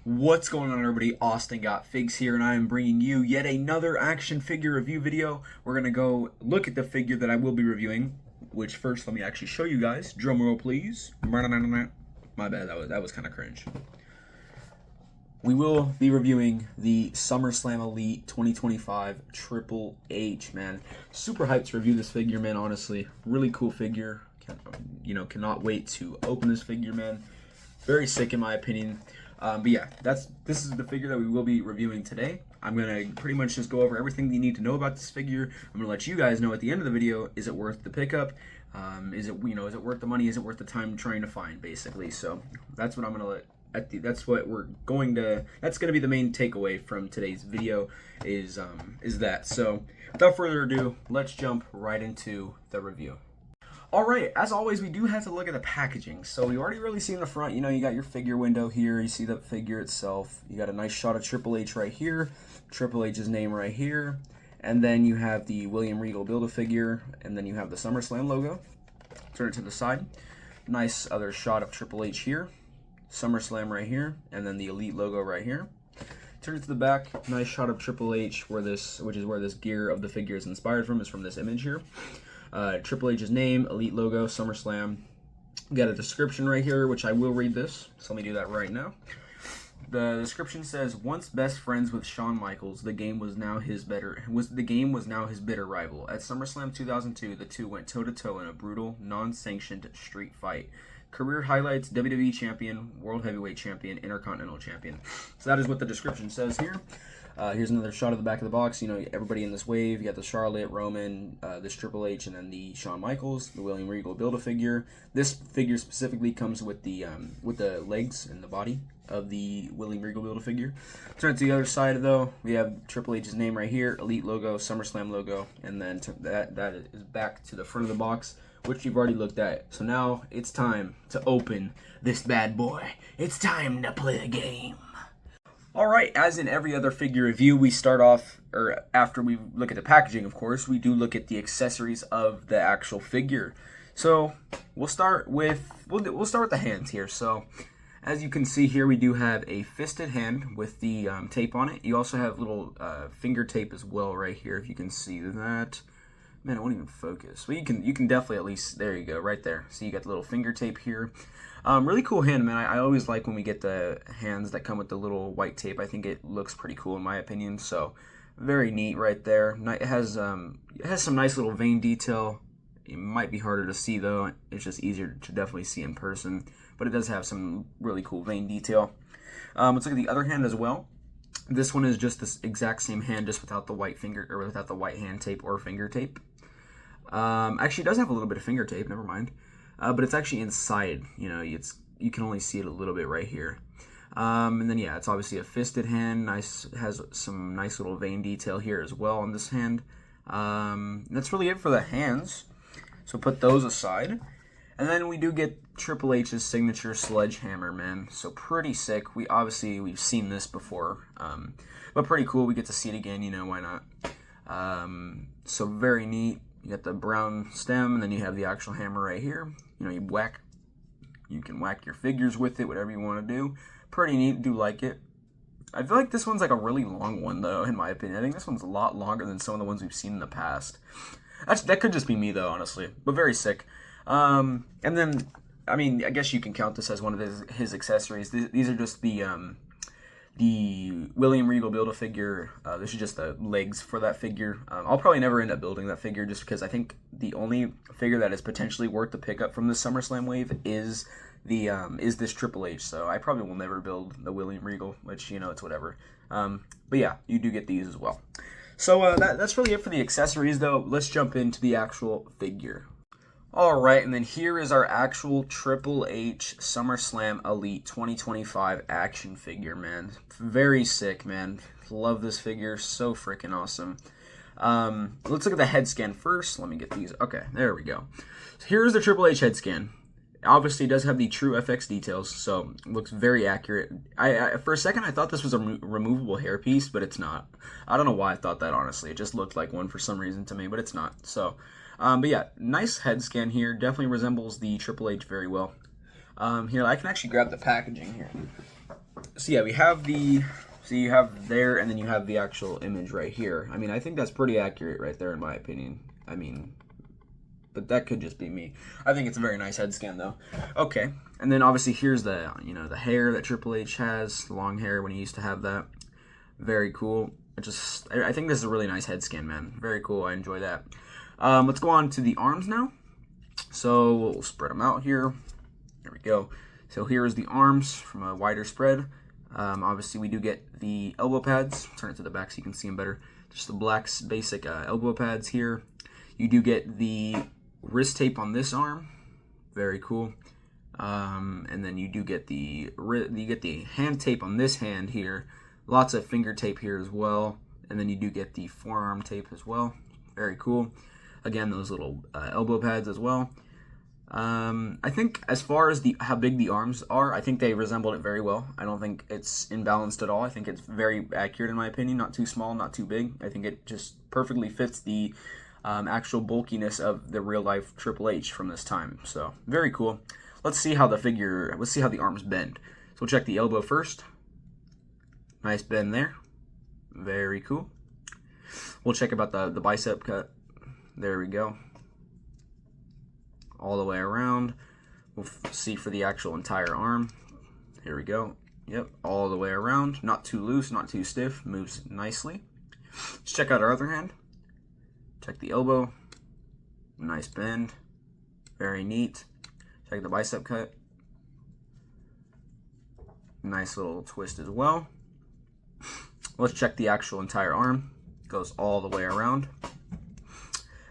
What's going on, everybody? Austin Got Figs here, and I am bringing you yet another action figure review video. We're going to go look at the figure that I will be reviewing, which first let me actually show you guys. Drum roll, please. My bad, that was kind of cringe. We will be reviewing the Summerslam Elite 2025 Triple H, man. Super hyped to review this figure, man, honestly. Really cool figure. Cannot wait to open this figure, man. Very sick in my opinion. But yeah, this is the figure that we will be reviewing today. I'm going to pretty much just go over everything you need to know about this figure. I'm going to let you guys know at the end of the video, is it worth the pickup? Is it worth the money? Is it worth the time trying to find, basically? So that's what I'm going to that's going to be the main takeaway from today's video is that. So without further ado, let's jump right into the review. Alright, as always, we do have to look at the packaging. So we already really seen the front. You know, you got your figure window here. You see the figure itself. You got a nice shot of Triple H right here. Triple H's name right here. And then you have the William Regal Build-A-Figure. And then you have the SummerSlam logo. Turn it to the side. Nice other shot of Triple H here. SummerSlam right here. And then the Elite logo right here. Turn it to the back. Nice shot of Triple H, which is where this gear of the figure is inspired from, is from this image here. Triple H's name, Elite logo, SummerSlam. Got a description right here, which I will read this. So let me do that right now. The description says, once best friends with Shawn Michaels, the game was now his bitter rival. At SummerSlam 2002, the two went toe-to-toe in a brutal, non-sanctioned street fight. Career highlights: WWE Champion, World Heavyweight Champion, Intercontinental Champion. So that is what the description says here. Here's another shot of the back of the box. You know, everybody in this wave. You got the Charlotte, Roman, this Triple H, and then the Shawn Michaels, the William Regal Build-A-Figure. This figure specifically comes with the legs and the body of the William Regal Build-A-Figure. Turn it to the other side, though. We have Triple H's name right here, Elite logo, SummerSlam logo, and then that is back to the front of the box, which you've already looked at. So now it's time to open this bad boy. It's time to play the game. Alright, as in every other figure review, we start off, or after we look at the packaging, of course, we do look at the accessories of the actual figure. So we'll start with the hands here. So as you can see here, we do have a fisted hand with the tape on it. You also have little finger tape as well right here, if you can see that. Man, it won't even focus. Well, you can definitely at least, there you go, right there. So you got the little finger tape here. Really cool hand, man. I always like when we get the hands that come with the little white tape. I think it looks pretty cool in my opinion. So very neat right there. It has some nice little vein detail. It might be harder to see though. It's just easier to definitely see in person. But it does have some really cool vein detail. Let's look at the other hand as well. This one is just this exact same hand, just without the white finger, or without the white hand tape or finger tape. Actually, it does have a little bit of finger tape. Never mind. But it's actually inside. You know, you can only see it a little bit right here. And then yeah, it's obviously a fisted hand. Has some nice little vein detail here as well on this hand. That's really it for the hands. So put those aside. And then we do get Triple H's signature sledgehammer, man. So pretty sick. We've seen this before, but pretty cool. We get to see it again. You know, why not? So very neat. You got the brown stem, and then you have the actual hammer right here. You know, you can whack your figures with it, whatever you want to do. Pretty neat. Do like it. I feel like this one's like a really long one, though, in my opinion. I think this one's a lot longer than some of the ones we've seen in the past. That could just be me, though, honestly. But very sick. And then, I mean, I guess you can count this as one of his accessories. These are just the William Regal Build-A-Figure. This is just the legs for that figure. I'll probably never end up building that figure just because I think the only figure that is potentially worth the pickup from the SummerSlam wave is this Triple H. So I probably will never build the William Regal, which, you know, it's whatever. But yeah, you do get these as well. So that's really it for the accessories, though. Let's jump into the actual figure. Alright, and then here is our actual Triple H SummerSlam Elite 2025 action figure, man. Very sick, man. Love this figure. So freaking awesome. Let's look at the head scan first. Let me get these. Okay, there we go. So here's the Triple H head scan. Obviously, it does have the true FX details, so it looks very accurate. For a second, I thought this was a removable hairpiece, but it's not. I don't know why I thought that, honestly. It just looked like one for some reason to me, but it's not. So, but yeah, nice head scan here. Definitely resembles the Triple H very well. Here, I can actually grab the packaging here. So yeah, we have the, so you have there, and then you have the actual image right here. I mean, I think that's pretty accurate right there in my opinion. I mean, but that could just be me. I think it's a very nice head scan though. Okay, and then obviously here's the, you know, the hair that Triple H has, the long hair when he used to have that. Very cool. I think this is a really nice head scan, man. Very cool. I enjoy that. Let's go on to the arms now. So we'll spread them out here. There we go. So here is the arms from a wider spread. Obviously, we do get the elbow pads. Turn it to the back so you can see them better. Just the black basic elbow pads here. You do get the wrist tape on this arm. Very cool. And then you do get the hand tape on this hand here. Lots of finger tape here as well. And then you do get the forearm tape as well. Very cool. Again, those little elbow pads as well. I think as far as how big the arms are, I think they resembled it very well. I don't think it's imbalanced at all. I think it's very accurate in my opinion. Not too small, not too big. I think it just perfectly fits the actual bulkiness of the real life Triple H from this time. So very cool. Let's see how the arms bend. So we'll check the elbow first. Nice bend there. Very cool. We'll check about the bicep cut. There we go. All the way around. We'll see for the actual entire arm. Here we go. Yep, all the way around. Not too loose, not too stiff. Moves nicely. Let's check out our other hand. Check the elbow. Nice bend. Very neat. Check the bicep cut. Nice little twist as well. Let's check the actual entire arm. Goes all the way around.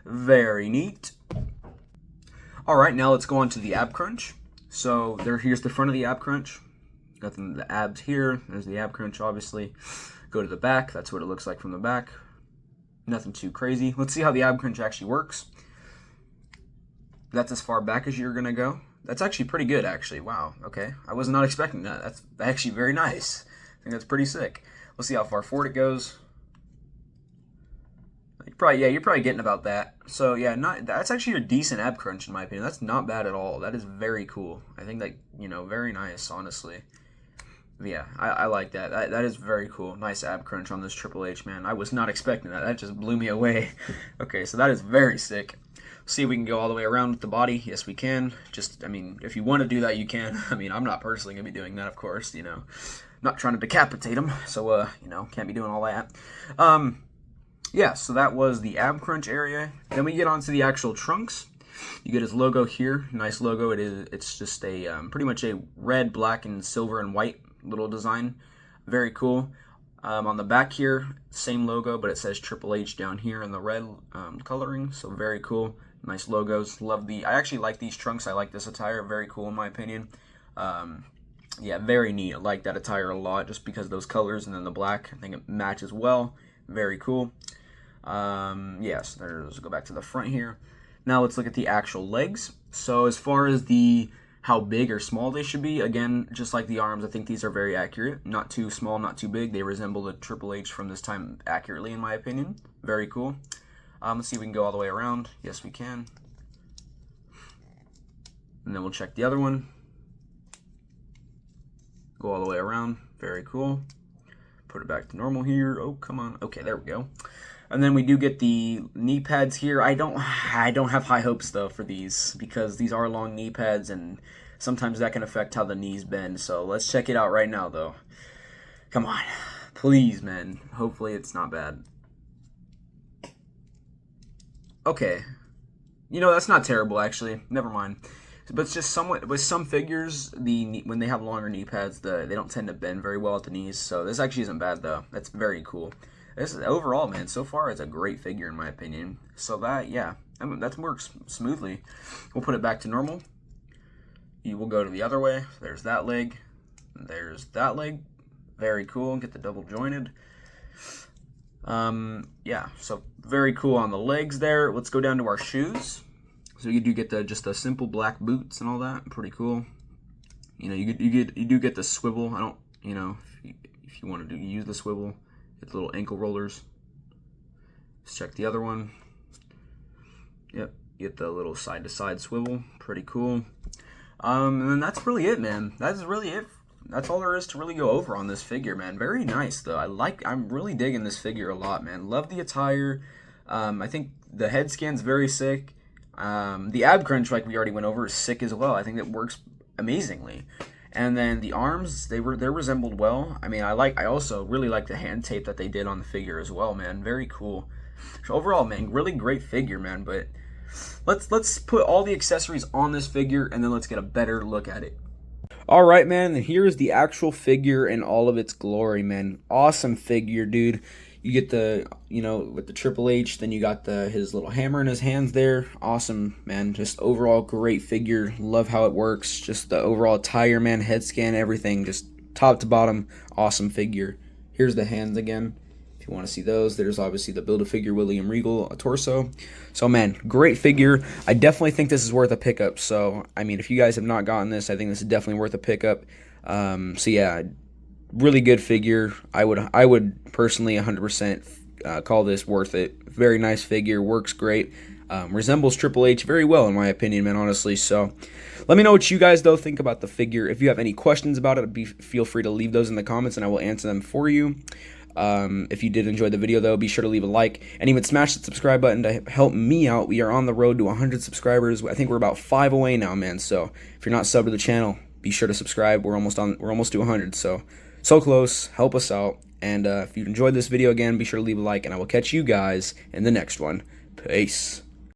Very neat. All right, now let's go on to the ab crunch. So here's the front of the ab crunch. Got the abs here. There's the ab crunch, obviously. Go to the back. That's what it looks like from the back. Nothing too crazy. Let's see how the ab crunch actually works. That's as far back as you're going to go. That's actually pretty good, actually. Wow, okay. I was not expecting that. That's actually very nice. I think that's pretty sick. Let's see how far forward it goes. You're probably getting about that. So yeah, that's actually a decent ab crunch in my opinion. That's not bad at all. That is very cool. I think that, you know, very nice, honestly. But yeah, I like that. That is very cool. Nice ab crunch on this Triple H, man. I was not expecting that. That just blew me away. Okay, so that is very sick. See if we can go all the way around with the body. Yes, we can. I mean, if you want to do that, you can. I mean, I'm not personally going to be doing that, of course, you know. Not trying to decapitate him, so, you know, can't be doing all that. Yeah, so that was the ab crunch area. Then we get onto the actual trunks. You get his logo here. Nice logo. It's just a pretty much a red, black, and silver and white little design. Very cool. On the back here, same logo, but it says Triple H down here in the red coloring. So very cool. Nice logos. I actually like these trunks. I like this attire. Very cool in my opinion. Yeah, very neat. I like that attire a lot just because of those colors and then the black. I think it matches well. Very cool. Yes, let's go back to the front here. Now let's look at the actual legs. So as far as how big or small they should be, again, just like the arms, I think these are very accurate. Not too small, not too big. They resemble the Triple H from this time accurately, in my opinion. Very cool. Let's see if we can go all the way around. Yes, we can. And then we'll check the other one. Go all the way around. Very cool. Put it back to normal here. Oh, come on. Okay, there we go. And then we do get the knee pads here. I don't have high hopes though for these because these are long knee pads and sometimes that can affect how the knees bend. So let's check it out right now though. Come on. Please, man. Hopefully it's not bad. Okay. You know, that's not terrible actually. Never mind. But it's just somewhat, with some figures, when they have longer knee pads, they don't tend to bend very well at the knees. So this actually isn't bad though. That's very cool. Overall, man, so far it's a great figure in my opinion. So that works smoothly. We'll put it back to normal. You will go to the other way. There's that leg. There's that leg. Very cool. Get the double jointed. Yeah, so very cool on the legs there. Let's go down to our shoes. So you do get just the simple black boots and all that. Pretty cool. You know, you do get the swivel. I don't, you know, if you want to use the swivel. Get the little ankle rollers. Let's check the other one. Yep, get the little side-to-side swivel. Pretty cool. And then that's really it, man. That's really it that's all there is to really go over on this figure, man. Very nice, though. I'm really digging this figure a lot, man. Love the attire. I think the head scan's very sick. The ab crunch, like we already went over, is sick as well. I think it works amazingly. And then the arms, they're resembled well. I mean, I also really like the hand tape that they did on the figure as well, man. Very cool. So overall, man, really great figure, man. But let's put all the accessories on this figure, and then let's get a better look at it. All right, man, and here's the actual figure in all of its glory, man. Awesome figure, dude. You get the, with the Triple H, then you got his little hammer in his hands there. Awesome, man. Just overall great figure. Love how it works. Just the overall attire, man, head scan, everything. Just top to bottom, awesome figure. Here's the hands again. If you want to see those, there's obviously the Build-A-Figure William Regal torso. So, man, great figure. I definitely think this is worth a pickup. So, I mean, if you guys have not gotten this, I think this is definitely worth a pickup. So, yeah, really good figure. I would personally 100% call this worth it. Very nice figure. Works great. Resembles Triple H very well, in my opinion, man, honestly. So, let me know what you guys, though, think about the figure. If you have any questions about it, feel free to leave those in the comments, and I will answer them for you. If you did enjoy the video, though, be sure to leave a like and even smash the subscribe button to help me out. We are on the road to 100 subscribers. I think we're about 5 away now, man. So if you're not subbed to the channel, be sure to subscribe. We're almost to 100. So close. Help us out. And if you enjoyed this video, again, be sure to leave a like, and I will catch you guys in the next one. Peace.